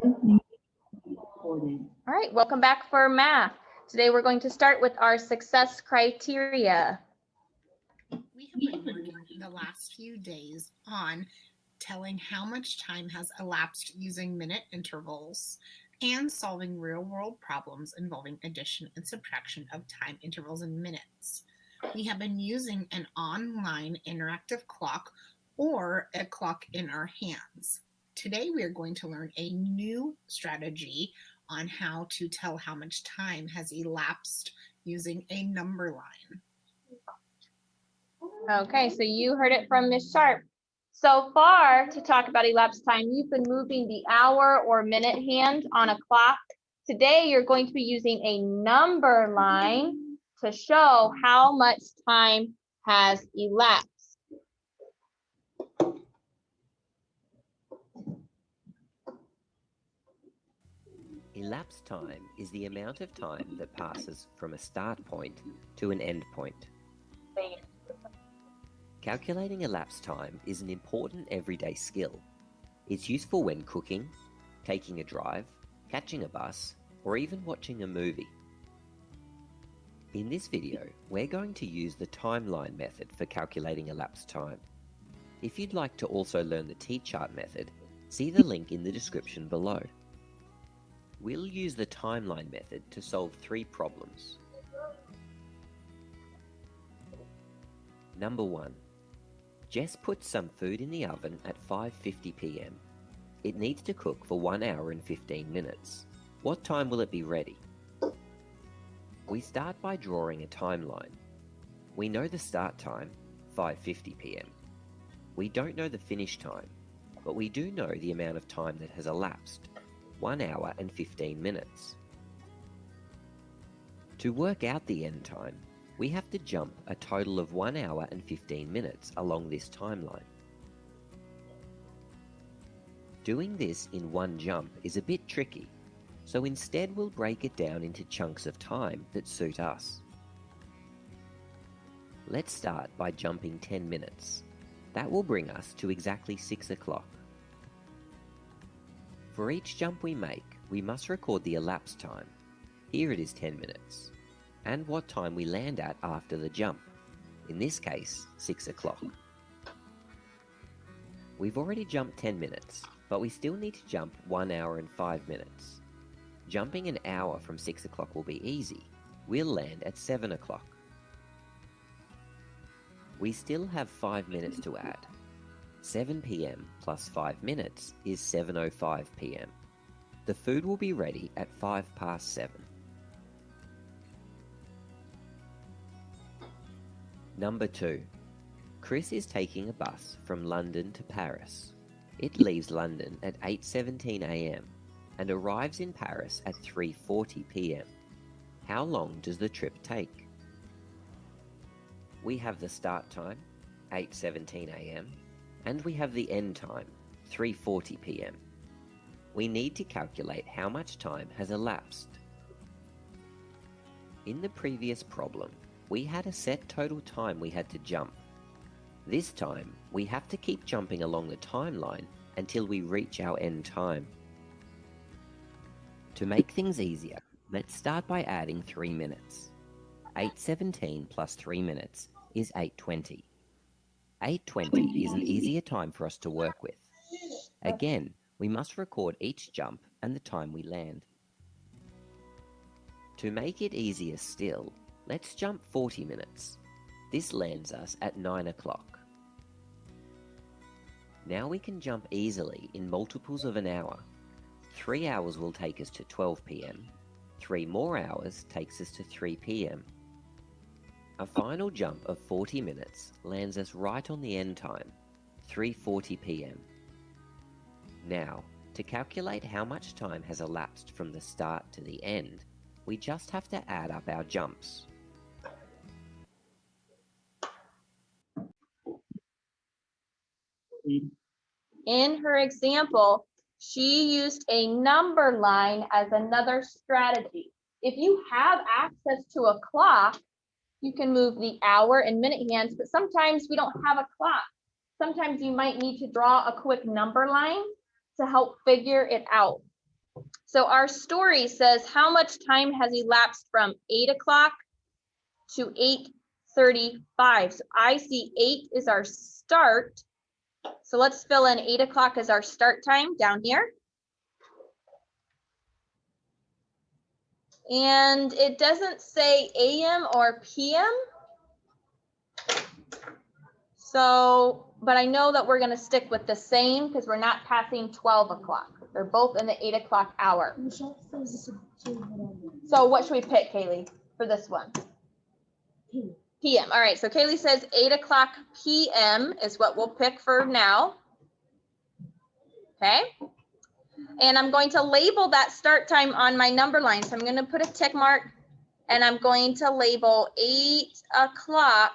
All right, welcome back for math. Today we're going to start with our success criteria. We have been working the last few days on telling how much time has elapsed using minute intervals and solving real world problems involving addition and subtraction of time intervals in minutes. We have been using an online interactive clock or a clock in our hands. Today we are going to learn a new strategy on how to tell how much time has elapsed using a number line. Okay, so you heard it from Miss Sharp. So far, to talk about elapsed time, you've been moving the hour or minute hand on a clock. Today, you're going to be using a number line to show how much time has elapsed. Elapsed time is the amount of time that passes from a start point to an end point. Calculating elapsed time is an important everyday skill. It's useful when cooking, taking a drive, catching a bus, or even watching a movie. In this video, we're going to use the timeline method for calculating elapsed time. If you'd like to also learn the T-chart method, see the link in the description below. We'll use the timeline method to solve 3 problems. Number 1. Jess puts some food in the oven at 5:50 p.m. It needs to cook for 1 hour and 15 minutes. What time will it be ready? We start by drawing a timeline. We know the start time, 5:50 p.m. We don't know the finish time, but we do know the amount of time that has elapsed, 1 hour and 15 minutes. To work out the end time, we have to jump a total of 1 hour and 15 minutes along this timeline. Doing this in one jump is a bit tricky, so instead we'll break it down into chunks of time that suit us. Let's start by jumping 10 minutes. That will bring us to exactly 6 o'clock. For each jump we make, we must record the elapsed time. Here it is 10 minutes. And what time we land at after the jump. In this case, 6 o'clock. We've already jumped 10 minutes, but we still need to jump 1 hour and 5 minutes. Jumping an hour from 6 o'clock will be easy. We'll land at 7 o'clock. We still have 5 minutes to add. 7 p.m. plus 5 minutes is 7:05 p.m. The food will be ready at 7:05. Number 2. Chris is taking a bus from London to Paris. It leaves London at 8:17 a.m. and arrives in Paris at 3:40 p.m. How long does the trip take? We have the start time, 8:17 a.m. and we have the end time, 3:40 p.m. We need to calculate how much time has elapsed. In the previous problem, we had a set total time we had to jump. This time, we have to keep jumping along the timeline until we reach our end time. To make things easier, let's start by adding 3 minutes. 8:17 plus 3 minutes is 8:20. 8:20 is an easier time for us to work with. Again, we must record each jump and the time we land. To make it easier still, let's jump 40 minutes. This lands us at 9 o'clock. Now we can jump easily in multiples of an hour. 3 hours will take us to 12 p.m. 3 more hours takes us to 3 p.m. A final jump of 40 minutes lands us right on the end time, 3:40 p.m. Now, to calculate how much time has elapsed from the start to the end, we just have to add up our jumps. In her example, she used a number line as another strategy. If you have access to a clock, you can move the hour and minute hands, but sometimes we don't have a clock. Sometimes you might need to draw a quick number line to help figure it out. So our story says how much time has elapsed from 8 o'clock to 8:35. So I see 8 is our start. So let's fill in 8 o'clock as our start time down here. And it doesn't say AM or PM. So, but I know that we're going to stick with the same because we're not passing 12 o'clock. They're both in the 8 o'clock hour. So what should we pick, Kaylee, for this one? PM. All right, so Kaylee says 8 o'clock PM is what we'll pick for now. Okay. And I'm going to label that start time on my number line. So I'm going to put a tick mark and I'm going to label 8 o'clock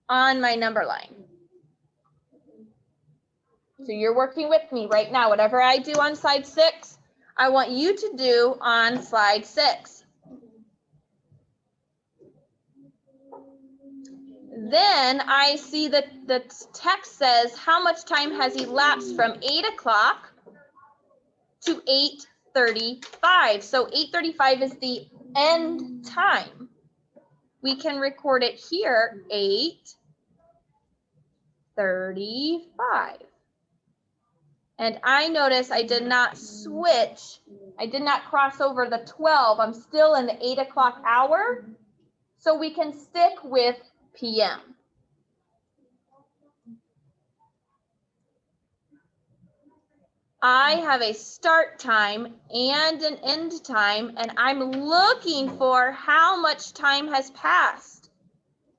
on my number line. So you're working with me right now. Whatever I do on slide 6, I want you to do on slide 6. Then I see that the text says how much time has elapsed from 8 o'clock to 8:35. So 8:35 is the end time. We can record it here, 8:35. And I notice I did not switch. I did not cross over the 12. I'm still in the 8 o'clock hour. So we can stick with PM. I have a start time and an end time, and I'm looking for how much time has passed.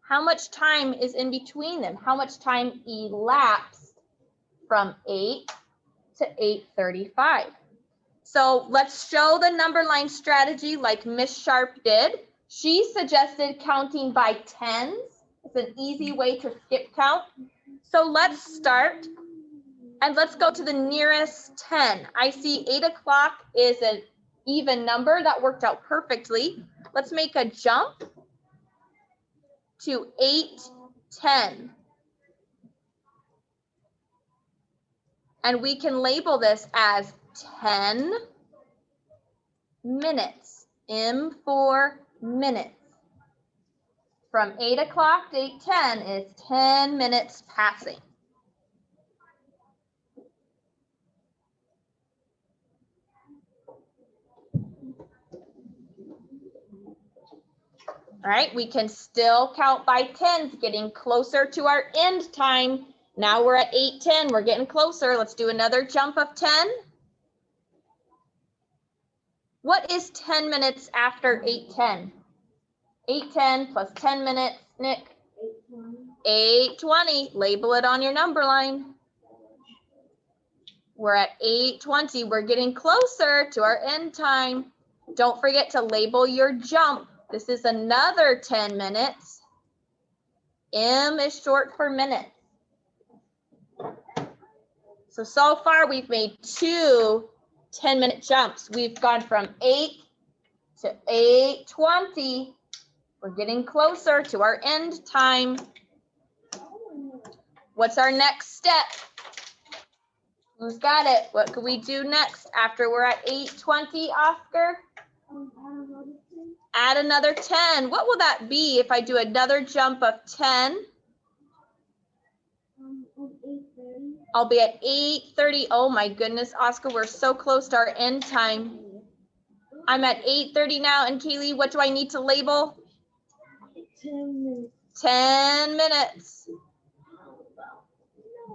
How much time is in between them? How much time elapsed from 8 to 8:35? So let's show the number line strategy like Miss Sharp did. She suggested counting by tens. It's an easy way to skip count. So let's start and let's go to the nearest 10. I see 8 o'clock is an even number. That worked out perfectly. Let's make a jump to 8:10. And we can label this as 10 minutes, M for minutes. From 8 o'clock to 8:10 is 10 minutes passing. All right, we can still count by tens, getting closer to our end time. Now we're at 8:10, we're getting closer. Let's do another jump of 10. What is 10 minutes after 8:10? 8:10 plus 10 minutes, Nick? 8:20, label it on your number line. We're at 8:20, we're getting closer to our end time. Don't forget to label your jump. This is another 10 minutes. M is short for minutes. So far we've made 2 10-minute jumps. We've gone from 8 to 8:20. We're getting closer to our end time. What's our next step? Who's got it? What could we do next after we're at 8:20, Oscar? Add another 10. What will that be if I do another jump of 10? I'll be at 8:30. Oh my goodness, Oscar, we're so close to our end time. I'm at 8:30 now, and Kaylee, what do I need to label? 10 minutes. 10 minutes.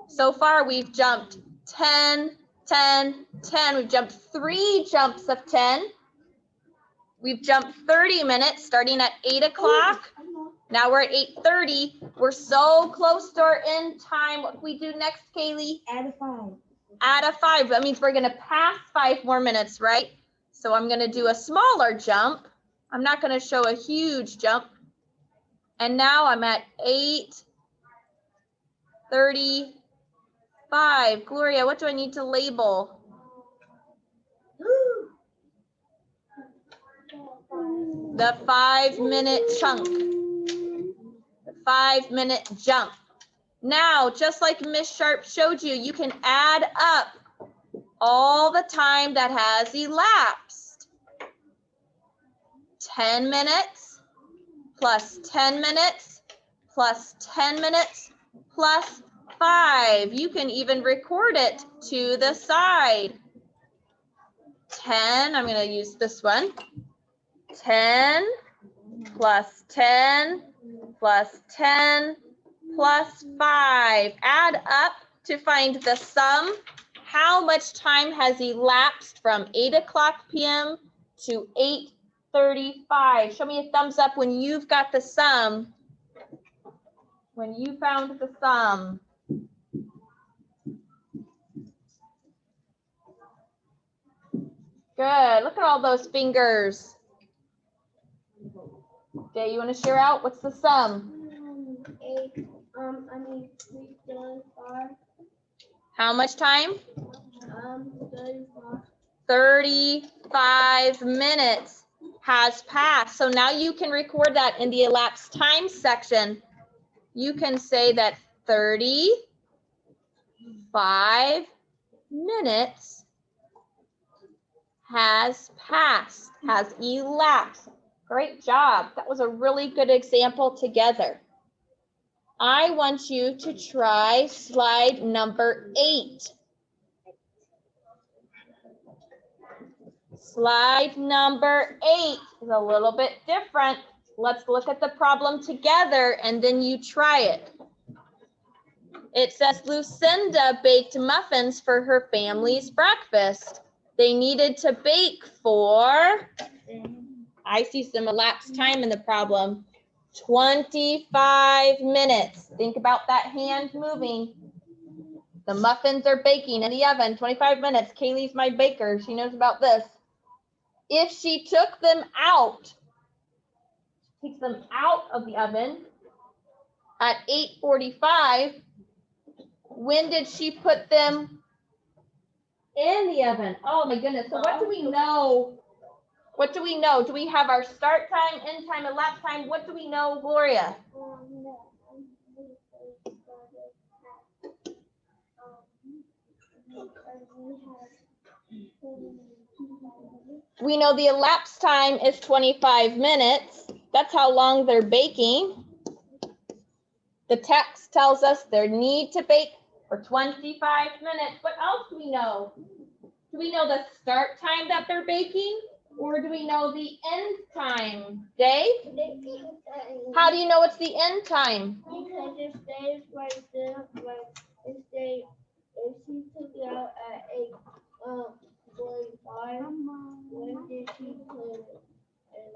So far, we've jumped 10, 10, 10. We've jumped 3 jumps of 10. We've jumped 30 minutes starting at 8 o'clock. Now we're at 8:30. We're so close to our end time. What do we do next, Kaylee? Add a 5. Add a 5. That means we're going to pass 5 more minutes, right? So I'm going to do a smaller jump. I'm not going to show a huge jump. And now I'm at 8:35. Gloria, what do I need to label? The 5-minute chunk. The 5-minute jump. Now, just like Miss Sharp showed you, you can add up all the time that has elapsed. 10 minutes plus 10 minutes plus 10 minutes plus 5. You can even record it to the side. 10, I'm going to use this one. 10 plus 10 plus 10 plus 5. Add up to find the sum. How much time has elapsed from 8 o'clock p.m. to 8:35? Show me a thumbs up when you've got the sum. When you found the sum. Good. Look at all those fingers. Day, you want to share out? What's the sum? 3:35. How much time? 35. 35 minutes has passed. So now you can record that in the elapsed time section. You can say that 35 minutes has passed, has elapsed. Great job. That was a really good example together. I want you to try slide number 8. Slide number 8 is a little bit different. Let's look at the problem together and then you try it. It says Lucinda baked muffins for her family's breakfast. They needed to bake for, I see some elapsed time in the problem, 25 minutes. Think about that hand moving. The muffins are baking in the oven, 25 minutes. Kaylee's my baker. She knows about this. If she took them out, takes them out of the oven at 8:45, when did she put them in the oven? Oh my goodness. So what do we know? What do we know? Do we have our start time, end time, elapsed time? What do we know, Gloria? We know the elapsed time is 25 minutes. That's how long they're baking. The text tells us they need to bake for 25 minutes. What else do we know? Do we know the start time that they're baking? Or do we know the end time? Dave? How do you know it's the end time? Because it stays right there, like if she took it out at 8:45, when did she put it in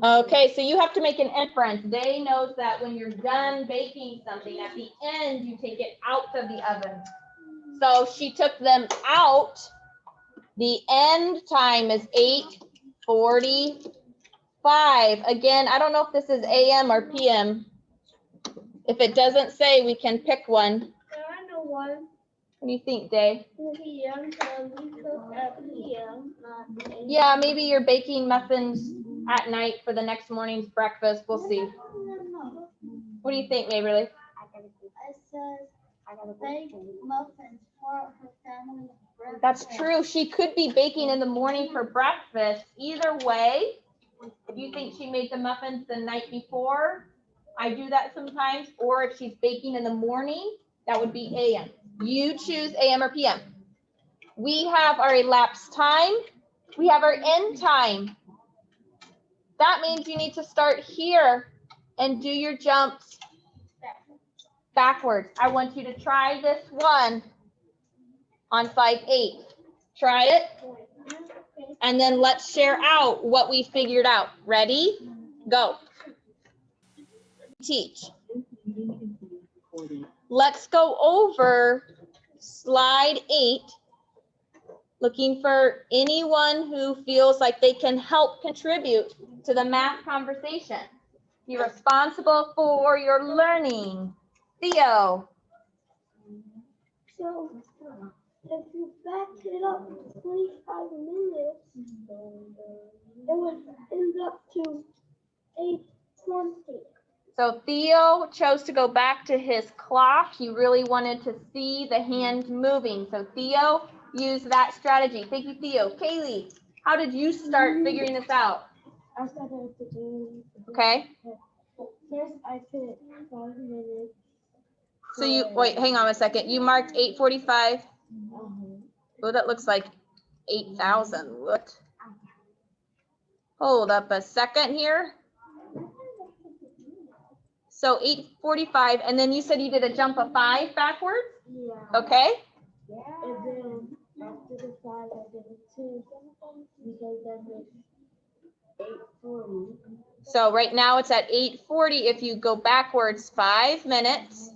Okay, so you have to make an inference. Day knows that when you're done baking something, at the end, you take it out of the oven. So she took them out. The end time is 8:45. Again, I don't know if this is AM or PM. If it doesn't say, we can pick one. I know one. What do you think, Day? PM, so we cook at PM, not AM. Yeah, maybe you're baking muffins at night for the next morning's breakfast. We'll see. No. What do you think, Maverly? It says bake muffins for her family breakfast. That's true. She could be baking in the morning for breakfast. Either way, if you think she made the muffins the night before, I do that sometimes, or if she's baking in the morning, that would be AM. You choose AM or PM. We have our elapsed time. We have our end time. That means you need to start here and do your jumps backwards. I want you to try this one on slide 8. Try it. And then let's share out what we figured out. Ready? Go. Teach. Let's go over slide 8, looking for anyone who feels like they can help contribute to the math conversation. Be responsible for your learning. Theo. So, if you back it up 25 minutes, it would end up to 8:20. So Theo chose to go back to his clock. He really wanted to see the hand moving. So Theo used that strategy. Thank you, Theo. Kaylee, how did you start figuring this out? I started to do. Okay. First, I put 5 minutes. So you, wait, hang on a second. You marked 8:45. Um, Oh, that looks like 8,000. What? Hold up a second here. So 8:45, and then you said you did a jump of 5 backwards? yeah. Okay. And then after the 5, I did a 2 because that makes 8:40. So right now it's at 8:40. If you go backwards 5 minutes,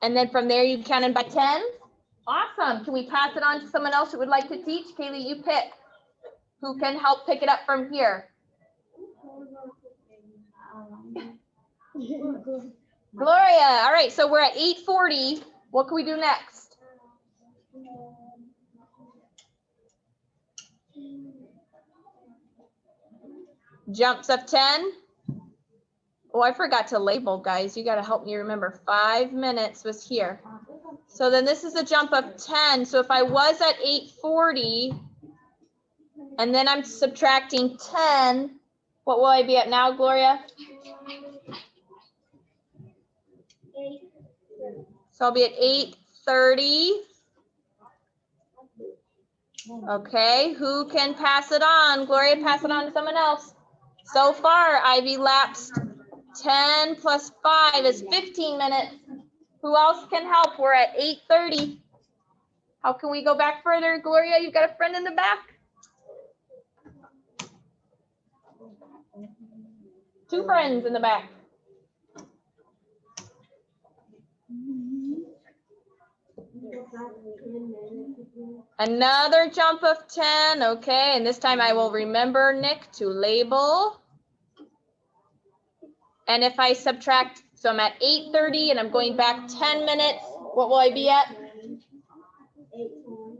and then from there you counted by 10. Awesome. Can we pass it on to someone else who would like to teach? Kaylee, you pick. Who can help pick it up from here? Gloria. All right, so we're at 8:40. What can we do next? Jumps of 10. Oh, I forgot to label, guys. You got to help me remember. 5 minutes was here. So then this is a jump of 10. So if I was at 8:40, and then I'm subtracting 10, what will I be at now, Gloria? So I'll be at 8:30. Okay, who can pass it on? Gloria, pass it on to someone else. So far, I've elapsed 10 plus 5 is 15 minutes. Who else can help? We're at 8:30. How can we go back further? Gloria, you've got a friend in the back? 2 friends in the back. Another jump of 10. Okay, and this time I will remember, Nick, to label. And if I subtract, so I'm at 8:30 and I'm going back 10 minutes, what will I be at?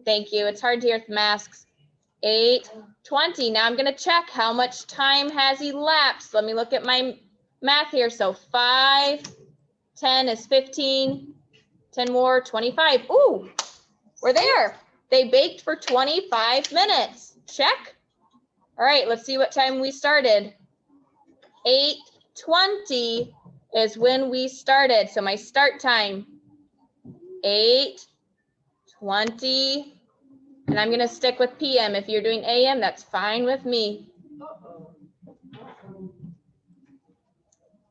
Thank you. It's hard to hear with masks. 8:20. Now I'm going to check how much time has elapsed. Let me look at my math here. So 5, 10 is 15, 10 more, 25. Ooh, we're there. They baked for 25 minutes. Check. All right, let's see what time we started. 8:20 is when we started. So my start time, 8:20. And I'm going to stick with PM. If you're doing AM, that's fine with me.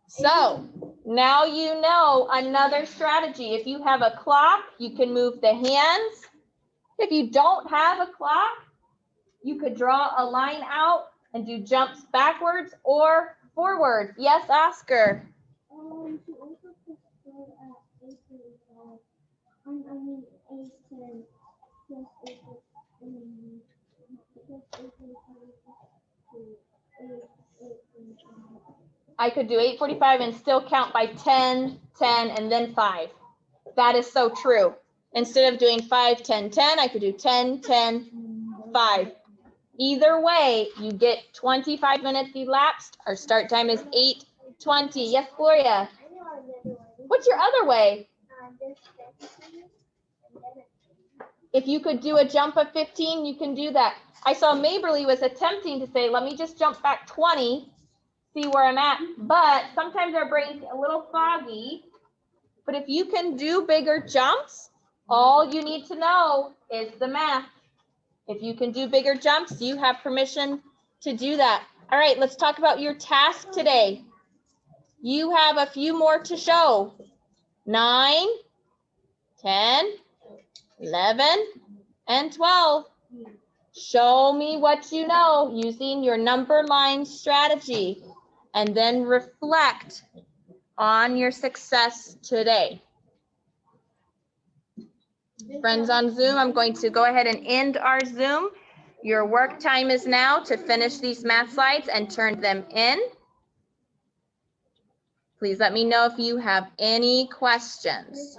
So now you know another strategy. If you have a clock, you can move the hands. If you don't have a clock, you could draw a line out and do jumps backwards or forward. Yes, Oscar. She also put start at 8:35. I mean 8:10 plus 8:45. I could do 8:45 and still count by 10, 10, and then 5. That is so true. Instead of doing 5, 10, 10, I could do 10, 10, 5. Either way, you get 25 minutes elapsed. Our start time is 8:20. Yes, Gloria. What's your other way? If you could do a jump of 15, you can do that. I saw Maberly was attempting to say, let me just jump back 20, see where I'm at. But sometimes our brain's a little foggy. But if you can do bigger jumps, all you need to know is the math. If you can do bigger jumps, you have permission to do that. All right, let's talk about your task today. You have a few more to show. 9, 10, 11, and 12. Show me what you know using your number line strategy, and then reflect on your success today. Friends on Zoom, I'm going to go ahead and end our Zoom. Your work time is now to finish these math slides and turn them in. Please let me know if you have any questions.